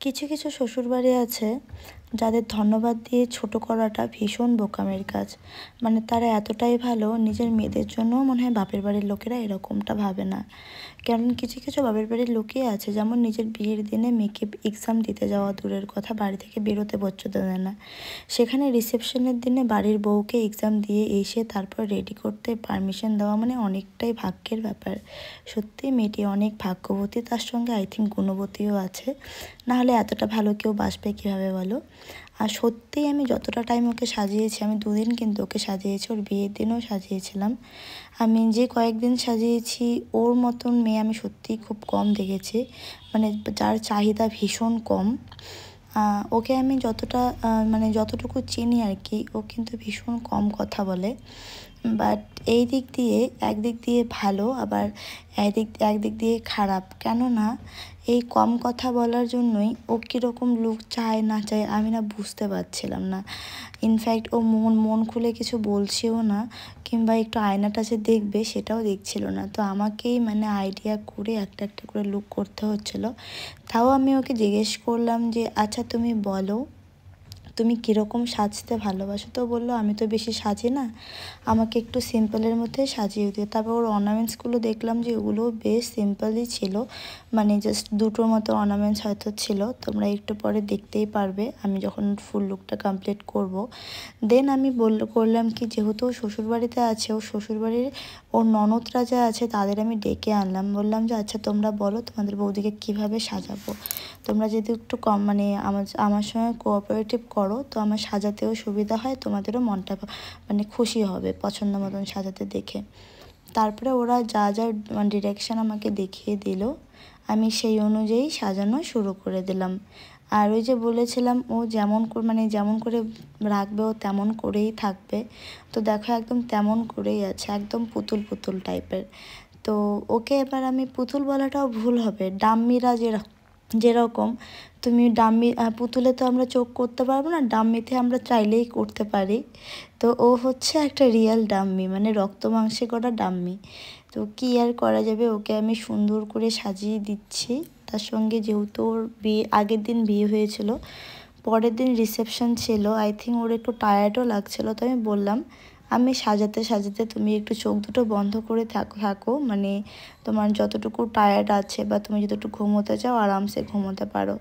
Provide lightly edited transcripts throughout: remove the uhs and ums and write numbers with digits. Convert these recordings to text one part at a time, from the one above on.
কিছু কিছু শ্বশুরবাড়ি আছে যাদের ধন্যবাদ দিয়ে ছোট করাটা ভীষণ বোকামের কাজ। মানে তারা এতটাই ভালো, নিজের মেয়েদের জন্যও মনে হয় বাপের বাড়ির লোকেরা এরকমটা ভাবে না। কারণ কিছু কিছু বাপের বাড়ির লোকই আছে, যেমন নিজের বিয়ের দিনে মেয়েকে এক্সাম দিতে যাওয়া দূরের কথা, বাড়ি থেকে বেরোতে পর্যন্ত দেয় না। সেখানে রিসেপশনের দিনে বাড়ির বউকে এক্সাম দিয়ে এসে তারপর রেডি করতে পারমিশন দেওয়া মানে অনেকটাই ভাগ্যের ব্যাপার। সত্যি মেয়েটি অনেক ভাগ্যবতী, তার সঙ্গে আই থিঙ্ক গুণবতীও আছে, নাহলে এতটা ভালো কেউ বাসবে কীভাবে বলো। আর সত্যিই আমি যতটা টাইম ওকে সাজিয়েছি, আমি 2 দিন কিন্তু ওকে সাজিয়েছি, ওর বিয়ের দিনও সাজিয়েছিলাম। আমি যে কয়েকদিন সাজিয়েছি ওর মতন মেয়ে আমি সত্যিই খুব কম দেখেছি, মানে যার চাহিদা ভীষণ কম। ওকে আমি যতটা মানে যতটুকু চিনি আর কি, ও কিন্তু ভীষণ কম কথা বলে। বাট এই দিক দিয়ে একদিক দিয়ে ভালো, আবার একদিক দিয়ে খারাপ। কেননা এই কম কথা বলার জন্যই ও কীরকম লুক চায় না চায় আমি না বুঝতে পারছিলাম না। ইনফ্যাক্ট ও মন খুলে কিছু বলছেও না, কিংবা একটু আয়নাটা যে দেখবে সেটাও দেখছিল না। তো আমাকেই মানে আইডিয়া করে একটা একটা করে লুক করতে হচ্ছিলো। তাও আমি ওকে জিজ্ঞেস করলাম যে আচ্ছা তুমি বলো তুমি কীরকম সাজতে ভালোবাসো। তো বললো আমি তো বেশি সাজি না, আমাকে একটু সিম্পলের মধ্যে সাজিয়ে দিও। তারপর ওর অর্নামেন্টসগুলো দেখলাম যে ওগুলো বেশ সিম্পলই ছিল, মানে জাস্ট 2টোর মতো অর্নামেন্টস হয়তো ছিল। তোমরা একটু পরে দেখতেই পারবে আমি যখন ফুল লুকটা কমপ্লিট করব। দেন আমি করলাম কি, যেহেতু শ্বশুরবাড়িতে আছে, ও শ্বশুরবাড়ির ওর ননদরা যা আছে তাদের আমি ডেকে আনলাম। বললাম যে আচ্ছা তোমরা বলো তোমাদের বৌদিকে কীভাবে সাজাবো। তোমরা যদি একটু কম মানে আমার সঙ্গে কোঅপারেটিভ করো তো আমার সাজাতেও সুবিধা হয়, তোমাদেরও মনটা মানে খুশি হবে পছন্দ মতন সাজাতে দেখে। তারপরে ওরা যা যা ডিরেকশান আমাকে দেখিয়ে দিল, আমি সেই অনুযায়ী সাজানো শুরু করে দিলাম। আর ওই যে বলেছিলাম ও যেমন করে রাখবে ও তেমন করেই থাকবে। তো দেখো একদম তেমন করেই আছে, একদম পুতুল পুতুল টাইপের। তো ওকে এবার আমি পুতুল বলাটাও ভুল হবে, ডাম্মিরা যেরকম তুমি ডাম্মি পুতুলে তো আমরা চোখ করতে পারবো না, ডাম্মিতে আমরা চাইলেই করতে পারি। তো ও হচ্ছে একটা রিয়েল ডাম্মি, মানে রক্ত মাংসে করা ডাম্মি। তো কী আর করা যাবে, ওকে আমি সুন্দর করে সাজিয়ে দিচ্ছি। তার সঙ্গে যেহেতু ওর আগের দিন বিয়ে হয়েছিল, পরের দিন রিসেপশন ছিল, আই থিঙ্ক ওর একটু টায়ার্ডও লাগছিলো। তো আমি বললাম আমি সাজাতে সাজাতে তুমি একটু চোখ দুটো বন্ধ করে থাকো, মানে তোমার যতটুকু টায়ার্ড আছে বা তুমি যতটুকু ঘুমোতে চাও আরামসে ঘুমোতে পারো।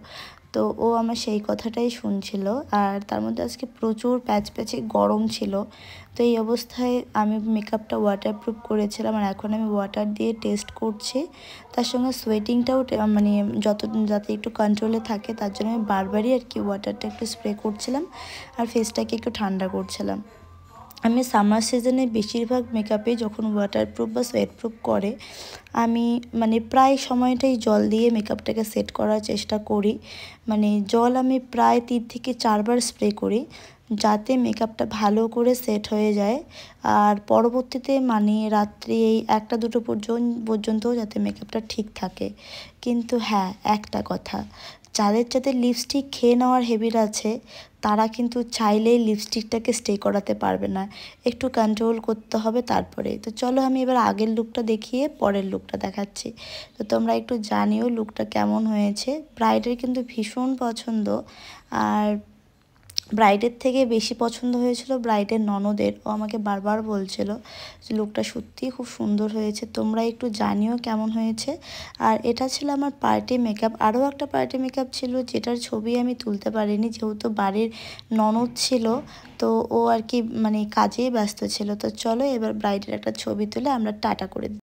তো ও আমার সেই কথাটাই শুনছিল। আর তার মধ্যে আজকে প্রচুর প্যাচপ্যাচে গরম ছিল। তো এই অবস্থায় আমি মেকআপটা ওয়াটারপ্রুফ করেছিলাম, আর এখন আমি ওয়াটার দিয়ে টেস্ট করছি। তার সঙ্গে সোয়েটিংটাও মানে যাতে একটু কন্ট্রোলে থাকে তার জন্য আমি বারবারই আর কি ওয়াটারটা একটু স্প্রে করছিলাম আর ফেসটাকে একটু ঠান্ডা করছিলাম। আমি সামার সিজনে বেশিরভাগ মেকআপে যখন ওয়াটারপ্রুফ বা সোয়েটপ্রুফ করে আমি মানে প্রায় সময়টাই জল দিয়ে মেকআপটাকে সেট করার চেষ্টা করি। মানে জল আমি প্রায় 3 থেকে 4 বার স্প্রে করি, যাতে মেকআপটা ভালো করে সেট হয়ে যায়। আর পরবর্তীতে মানে রাত্রি এই 1টা 2টো পর্যন্তও যাতে মেকআপটা ঠিক থাকে। কিন্তু হ্যাঁ, একটা কথা, যাদের লিপস্টিক খেয়ে নেওয়ার হ্যাবিট আছে তারা কিন্তু চাইলেই লিপস্টিকটাকে স্টে করাতে পারবে না, একটু কন্ট্রোল করতে হবে তারপরে। তো চলো আমি এবার আগের লুকটা দেখিয়ে পরের লুকটা দেখাচ্ছি। তো তোমরা একটু জানিও লুকটা কেমন হয়েছে। ব্রাইডের কিন্তু ভীষণ পছন্দ, আর ব্রাইডের থেকে বেশি পছন্দ হয়েছিল ব্রাইডের ননদের। ও আমাকে বারবার বলছিল যে লুকটা সত্যিই খুব সুন্দর হয়েছে, তোমরা একটু জানিও কেমন হয়েছে। আর এটা ছিল আমার পার্টি মেকআপ। আরও একটা পার্টি মেকআপ ছিল যেটার ছবি আমি তুলতে পারিনি, যেহেতু বাড়ির ননদ ছিল, তো ও আর কি মানে কাজেই ব্যস্ত ছিল। তো চলো এবার ব্রাইডের একটা ছবি তুলে আমরা টাটা করে দিই।